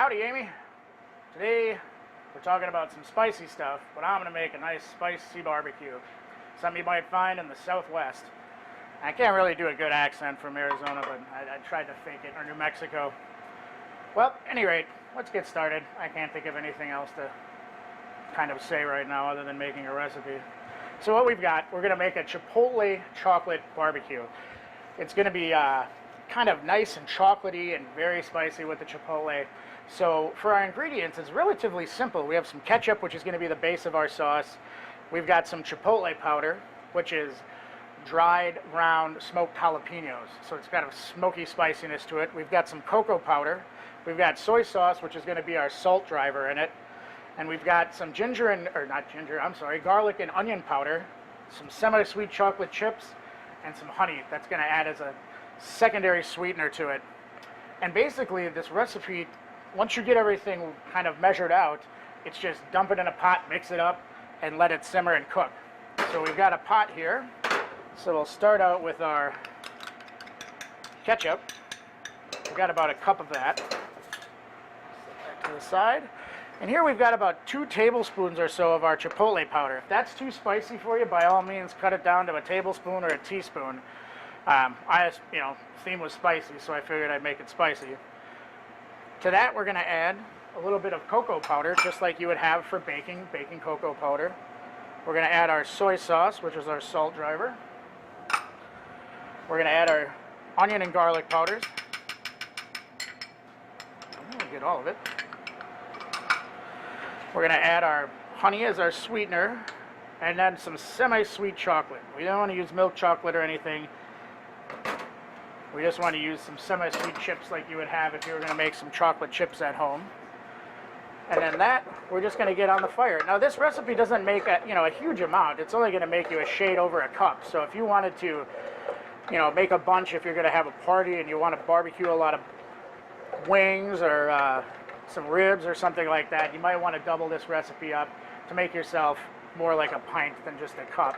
Howdy, Amy. Today we're talking about some spicy stuff, but I'm going to make a nice spicy barbecue. Something you might find in the Southwest. I can't really do a good accent from Arizona, but I tried to fake it, or New Mexico. Well, at any rate, let's get started. I can't think of anything else to kind of say right now other than making a recipe. So what we've got, we're going to make a Chipotle chocolate barbecue. It's going to be kind of nice and chocolatey and very spicy with the Chipotle. So for our ingredients, it's relatively simple. We have some ketchup, which is going to be the base of our sauce. We've got some Chipotle powder, which is dried, ground, smoked jalapenos. So it's got a smoky spiciness to it. We've got some cocoa powder. We've got soy sauce, which is going to be our salt driver in it. And we've got some garlic and onion powder, some semi-sweet chocolate chips, and some honey. That's going to add as a secondary sweetener to it. And basically, this recipe, once you get everything kind of measured out, it's just dump it in a pot, mix it up, and let it simmer and cook. So we've got a pot here. So we'll start out with our ketchup. We've got about a cup of that. Set that to the side. And here we've got about 2 tablespoons or so of our Chipotle powder. If that's too spicy for you, by all means, cut it down to a tablespoon or a teaspoon. Theme was spicy, so I figured I'd make it spicy. To that, we're going to add a little bit of cocoa powder, just like you would have for baking cocoa powder. We're going to add our soy sauce, which is our salt driver. We're going to add our onion and garlic powders. I'm going to get all of it. We're going to add our honey as our sweetener, and then some semi-sweet chocolate. We don't want to use milk chocolate or anything. We just want to use some semi-sweet chips like you would have if you were going to make some chocolate chips at home. And then that, we're just going to get on the fire. Now this recipe doesn't make a huge amount. It's only going to make you a shade over a cup. So if you wanted to, make a bunch, if you're going to have a party and you want to barbecue a lot of wings or some ribs or something like that, you might want to double this recipe up to make yourself more like a pint than just a cup.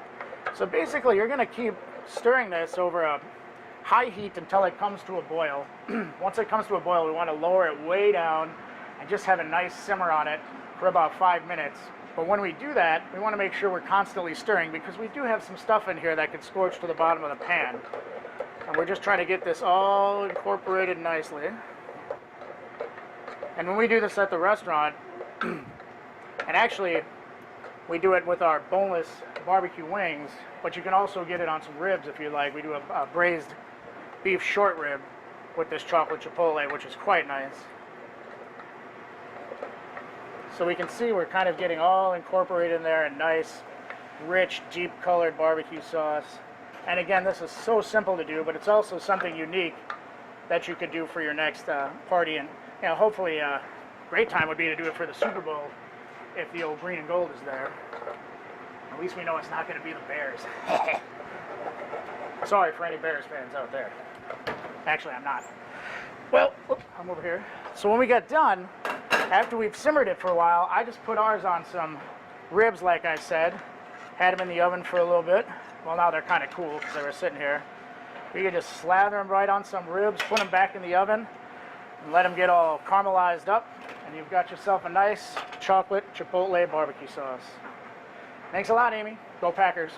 So basically, you're going to keep stirring this over a high heat until it comes to a boil. Once it comes to a boil, we want to lower it way down and just have a nice simmer on it for about 5 minutes. But when we do that, we want to make sure we're constantly stirring because we do have some stuff in here that could scorch to the bottom of the pan. And we're just trying to get this all incorporated nicely. And when we do this at the restaurant, and actually we do it with our boneless barbecue wings, but you can also get it on some ribs if you like. We do a braised beef short rib with this chocolate chipotle, which is quite nice. So we can see we're kind of getting all incorporated in there, a nice, rich, deep colored barbecue sauce. And again, this is so simple to do, but it's also something unique that you could do for your next party. And hopefully a great time would be to do it for the Super Bowl if the old green and gold is there. At least we know it's not going to be the Bears. Sorry for any Bears fans out there. Actually, I'm not. Well, I'm over here. So when we got done, after we've simmered it for a while, I just put ours on some ribs, like I said. Had them in the oven for a little bit. Well, now they're kind of cool because they were sitting here. We can just slather them right on some ribs, put them back in the oven, and let them get all caramelized up. And you've got yourself a nice chocolate Chipotle barbecue sauce. Thanks a lot, Amy. Go Packers.